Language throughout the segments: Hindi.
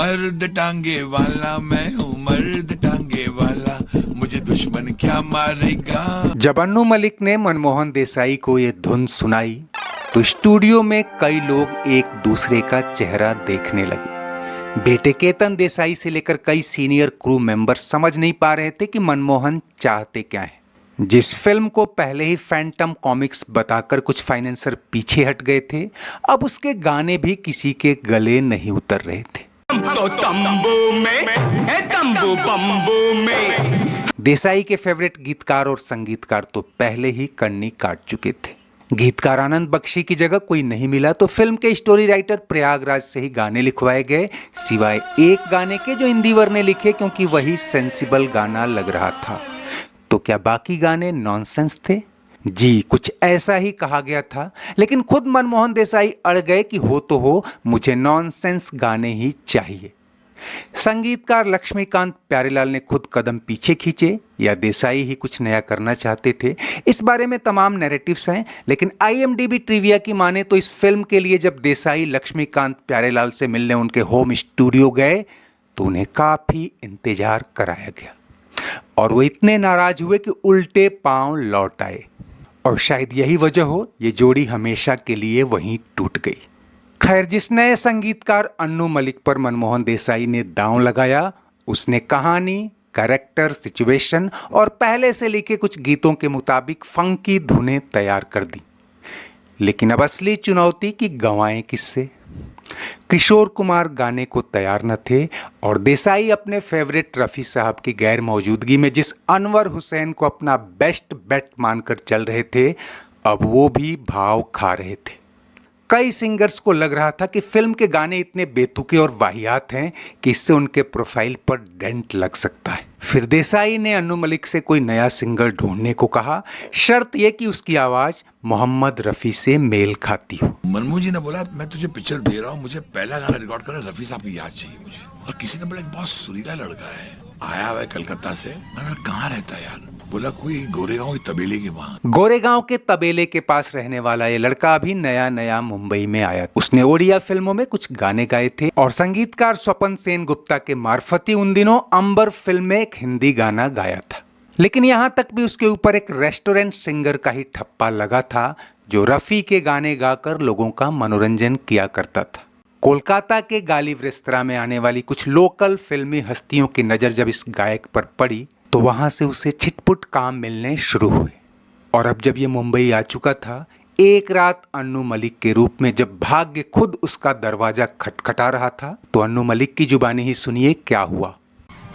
मर्द टांगे वाला, मैं हूँ मर्द टांगे वाला, मुझे दुश्मन क्या मारेगा। जब अन्नू मलिक ने मनमोहन देसाई को ये धुन सुनाई तो स्टूडियो में कई लोग एक दूसरे का चेहरा देखने लगे। बेटे केतन देसाई से लेकर कई सीनियर क्रू मेंबर समझ नहीं पा रहे थे कि मनमोहन चाहते क्या है। जिस फिल्म को पहले ही फैंटम कॉमिक्स बताकर कुछ फाइनेंसर पीछे हट गए थे, अब उसके गाने भी किसी के गले नहीं उतर रहे थे। तो तंबू बम्बू में देसाई के फेवरेट गीतकार और संगीतकार तो पहले ही कन्नी काट चुके थे। गीतकार आनंद बख्शी की जगह कोई नहीं मिला तो फिल्म के स्टोरी राइटर प्रयागराज से ही गाने लिखवाए गए, सिवाय एक गाने के जो इंदिवर ने लिखे क्योंकि वही सेंसिबल गाना लग रहा था। तो क्या बाकी गाने नॉनसेंस थे? जी, कुछ ऐसा ही कहा गया था, लेकिन खुद मनमोहन देसाई अड़ गए कि हो तो हो, मुझे नॉनसेंस गाने ही चाहिए। संगीतकार लक्ष्मीकांत प्यारेलाल ने खुद कदम पीछे खींचे या देसाई ही कुछ नया करना चाहते थे, इस बारे में तमाम नैरेटिव्स हैं। लेकिन IMDb ट्रिविया की माने तो इस फिल्म के लिए जब देसाई लक्ष्मीकांत प्यारेलाल से मिलने उनके होम स्टूडियो गए तो उन्हें काफी इंतजार कराया गया और वो इतने नाराज हुए कि उल्टे पांव लौट आए। और शायद यही वजह हो, ये जोड़ी हमेशा के लिए वहीं टूट गई। खैर, जिस नए संगीतकार अन्नू मलिक पर मनमोहन देसाई ने दांव लगाया, उसने कहानी, कैरेक्टर, सिचुएशन और पहले से लिखे कुछ गीतों के मुताबिक फंकी धुनें तैयार कर दी। लेकिन अब असली चुनौती की गवाएं किससे? किशोर कुमार गाने को तैयार न थे और देसाई अपने फेवरेट रफ़ी साहब की गैर मौजूदगी में जिस अनवर हुसैन को अपना बेस्ट बेट मानकर चल रहे थे, अब वो भी भाव खा रहे थे। कई सिंगर्स को लग रहा था कि फिल्म के गाने इतने बेतुके और वाहियात हैं कि इससे उनके प्रोफाइल पर डेंट लग सकता है। फिर देसाई ने अन्नू मलिक से कोई नया सिंगर ढूंढने को कहा, शर्त यह कि उसकी आवाज मोहम्मद रफ़ी से मेल खाती हो। मनमोहन जी ने बोला, मैं तुझे पिक्चर दे रहा हूँ, मुझे पहला गाना रिकॉर्ड करना, रफ़ी साहब की याद चाहिए मुझे। और किसी ने बोला एक बहुत सुरीला लड़का है, आया हुआ है कलकत्ता से। मैंने बोला कहाँ रहता है यार? बोला कोई गोरेगांव की तबेले के वहाँ। गोरेगांव के तबेले के पास रहने वाला ये लड़का अभी नया नया मुंबई में आया। उसने ओडिया फिल्मों में कुछ गाने गाए थे और संगीतकार स्वपन सेन गुप्ता के मार्फत ही उन दिनों अंबर फिल्म में एक हिंदी गाना गाया था। लेकिन यहाँ तक भी उसके ऊपर एक रेस्टोरेंट सिंगर का ही ठप्पा लगा था जो रफ़ी के गाने गाकर लोगों का मनोरंजन किया करता था। कोलकाता के गालिब रेस्तरां में आने वाली कुछ लोकल फिल्मी हस्तियों की नज़र जब इस गायक पर पड़ी तो वहां से उसे छिटपुट काम मिलने शुरू हुए। और अब जब ये मुंबई आ चुका था, एक रात अन्नू मलिक के रूप में जब भाग्य खुद उसका दरवाजा खटखटा रहा था तो अन्नू मलिक की जुबानी ही सुनिए क्या हुआ।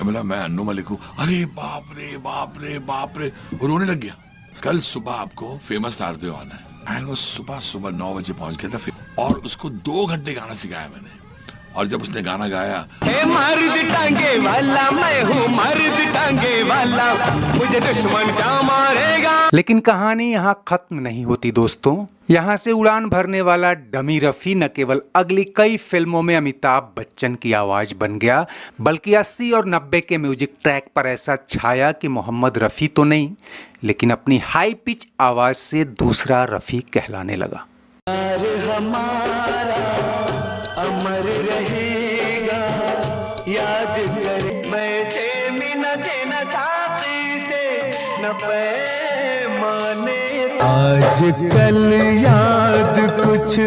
बोला मैं अन्नू मलिक हूँ। अरे बाप रे बाप रे बाप रे, रोने लग गया। कल सुबह आपको फेमस तारदेव आना है। एंड वो सुबह 9 बजे पहुंच गया था और उसको 2 घंटे गाना सिखाया मैंने। और जब उसने गाना गाया, मर्द टांगे वाला, मैं हूँ मर्द टांगे वाला, मुझे दुश्मन क्या मारेगा। लेकिन कहानी यहाँ खत्म नहीं होती दोस्तों। यहाँ से उड़ान भरने वाला डमी रफ़ी न केवल अगली कई फिल्मों में अमिताभ बच्चन की आवाज बन गया, बल्कि 80 और 90 के म्यूजिक ट्रैक पर ऐसा छाया कि मोहम्मद रफ़ी तो नहीं, लेकिन अपनी हाई पिच आवाज से दूसरा रफ़ी कहलाने लगा। अमर रहेगा, याद कर वैसे मिना देना साथी से न पैमाने। आज कल याद कुछ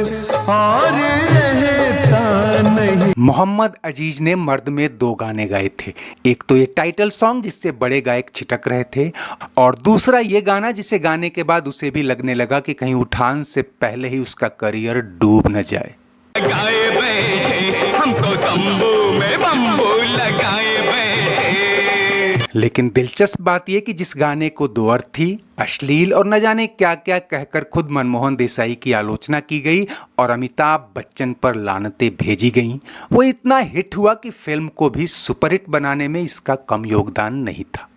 और रहता नहीं। मोहम्मद अजीज ने मर्द में 2 गाने गाए थे। एक तो ये टाइटल सॉन्ग जिससे बड़े गायक छिटक रहे थे और दूसरा ये गाना जिसे गाने के बाद उसे भी लगने लगा कि कहीं उठान से पहले ही उसका करियर डूब न जाए। लगाए बैठे हमको तंबू में बम्बू लगाए बैठे। लेकिन दिलचस्प बात यह कि जिस गाने को 2 अर्थ थी, अश्लील और न जाने क्या क्या कहकर खुद मनमोहन देसाई की आलोचना की गई और अमिताभ बच्चन पर लानतें भेजी गईं, वो इतना हिट हुआ कि फिल्म को भी सुपरहिट बनाने में इसका कम योगदान नहीं था।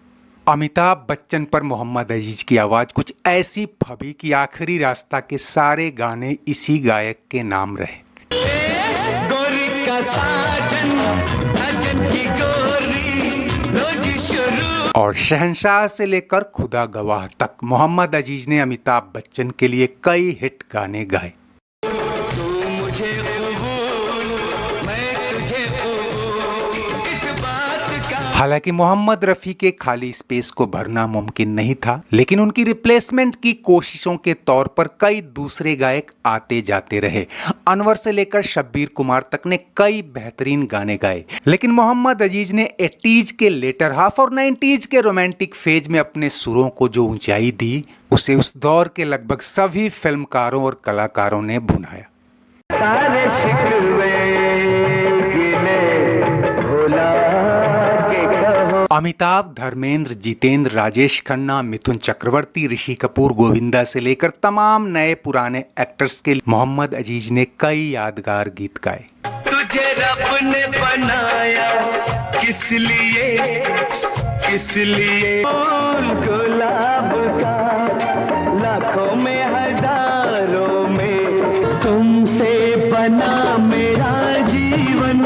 अमिताभ बच्चन पर मोहम्मद अजीज की आवाज कुछ ऐसी फबी कि आखिरी रास्ता के सारे गाने इसी गायक के नाम रहे। गोरी का साजन, साजन की गोरी, रोजी शुरू। और शहंशाह से लेकर खुदा गवाह तक मोहम्मद अजीज ने अमिताभ बच्चन के लिए कई हिट गाने गाए। तू मुझे कबूल, मैं तुझे कबूल, हालांकि मोहम्मद रफ़ी के खाली स्पेस को भरना मुमकिन नहीं था, लेकिन उनकी रिप्लेसमेंट की कोशिशों के तौर पर कई दूसरे गायक आते जाते रहे। अनवर से लेकर शब्बीर कुमार तक ने कई बेहतरीन गाने गाए, लेकिन मोहम्मद अजीज ने 80s के लेटर हाफ और 90s के रोमांटिक फेज में अपने सुरों को जो ऊंचाई दी, उसे उस दौर के लगभग सभी फिल्मकारों और कलाकारों ने भुनाया। सारे शिकवे गिले भुला के कहो। अमिताभ, धर्मेंद्र, जितेंद्र, राजेश खन्ना, मिथुन चक्रवर्ती, ऋषि कपूर, गोविंदा से लेकर तमाम नए पुराने एक्टर्स के लिए मोहम्मद अजीज ने कई यादगार गीत गाए। तुझे रब ने बनाया किस लिए, किस लिए फूल गुलाब का लाखों में हजारों में तुमसे बना मेरा जीवन।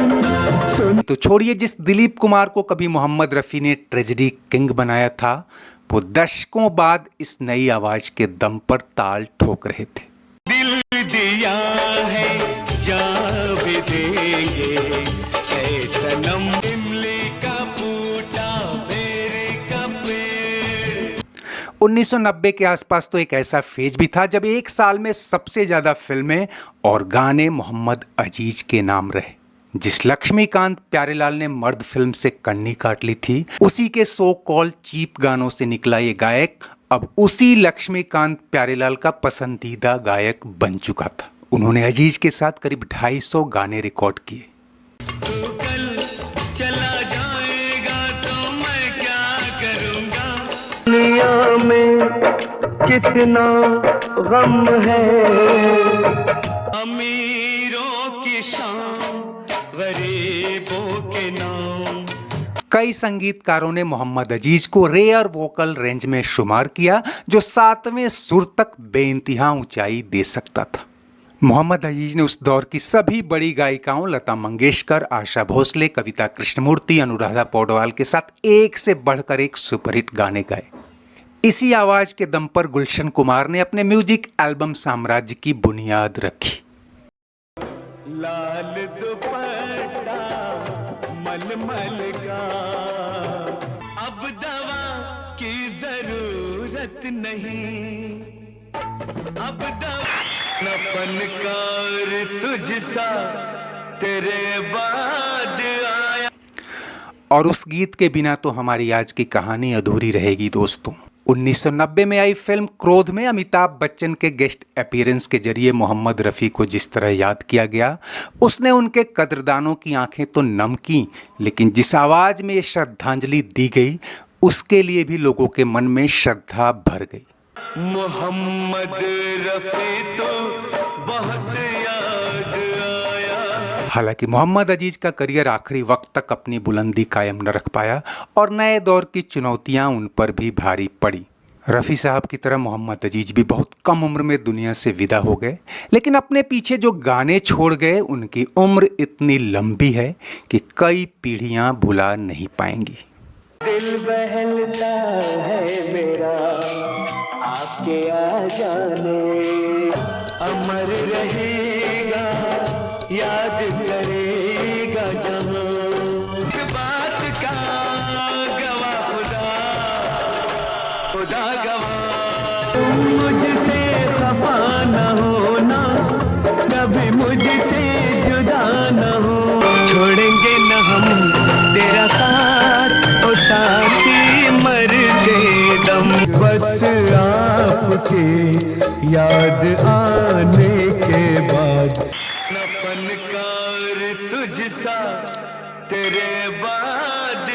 सुन तो छोड़िए, जिस दिलीप कुमार को कभी मोहम्मद रफ़ी ने ट्रेजेडी किंग बनाया था, वो दशकों बाद इस नई आवाज के दम पर ताल ठोक रहे थे। दिल दिया है जा भी देंगे ऐ सनम, इमली का बूटा मेरे का पेड़। 1990 के आसपास तो एक ऐसा फेज भी था जब एक साल में सबसे ज्यादा फिल्में और गाने मोहम्मद अजीज के नाम रहे। जिस लक्ष्मीकांत प्यारेलाल ने मर्द फिल्म से कन्नी काट ली थी, उसी के सो कॉल चीप गानों से निकला ये गायक अब उसी लक्ष्मीकांत प्यारेलाल का पसंदीदा गायक बन चुका था। उन्होंने अजीज के साथ करीब 250 गाने रिकॉर्ड किए। तू कल चला जाएगा तो मैं क्या करूंगा। दुनिया में कितना गम है, अमीरों की शान गरीबों के नाम। कई संगीतकारों ने मोहम्मद अजीज को रेयर वोकल रेंज में शुमार किया, जो 7वें सुर तक बेइंतहा ऊंचाई दे सकता था। मोहम्मद अजीज ने उस दौर की सभी बड़ी गायिकाओं लता मंगेशकर, आशा भोसले, कविता कृष्णमूर्ति, अनुराधा पौडवाल के साथ एक से बढ़कर एक सुपरहिट गाने गाए। इसी आवाज के दम पर गुलशन कुमार ने अपने म्यूजिक एल्बम साम्राज्य की बुनियाद रखी। लाल दुपट्टा मलमल का, अब दवा की जरूरत नहीं, अब दवा न फनकार तुझसा तेरे बाद आया। और उस गीत के बिना तो हमारी आज की कहानी अधूरी रहेगी दोस्तों। 1990 में आई फिल्म क्रोध में अमिताभ बच्चन के गेस्ट अपीयरेंस के जरिए मोहम्मद रफ़ी को जिस तरह याद किया गया, उसने उनके कदरदानों की आंखें तो नम की, लेकिन जिस आवाज में ये श्रद्धांजलि दी गई, उसके लिए भी लोगों के मन में श्रद्धा भर गई। मोहम्मद रफ़ी तो बहुत याद आया। हालांकि मोहम्मद अजीज का करियर आखिरी वक्त तक अपनी बुलंदी कायम न रख पाया और नए दौर की चुनौतियां उन पर भी भारी पड़ी। रफ़ी साहब की तरह मोहम्मद अजीज भी बहुत कम उम्र में दुनिया से विदा हो गए, लेकिन अपने पीछे जो गाने छोड़ गए उनकी उम्र इतनी लंबी है कि कई पीढ़ियां भुला नहीं पाएंगी। दिल बहलता है मेरा आपके आ जाने, अमर रहेगा याद करेगा जहां। इस बात का गवाह खुदा, खुदा गवाह। तुम मुझसे खफा न होना, कभी मुझसे जुदा न हो, छोड़ेंगे न हम तेरा साथ, ओ साथी मर के दम। बस आपकी याद आने के बाद न फनकार तुझसा तेरे बाद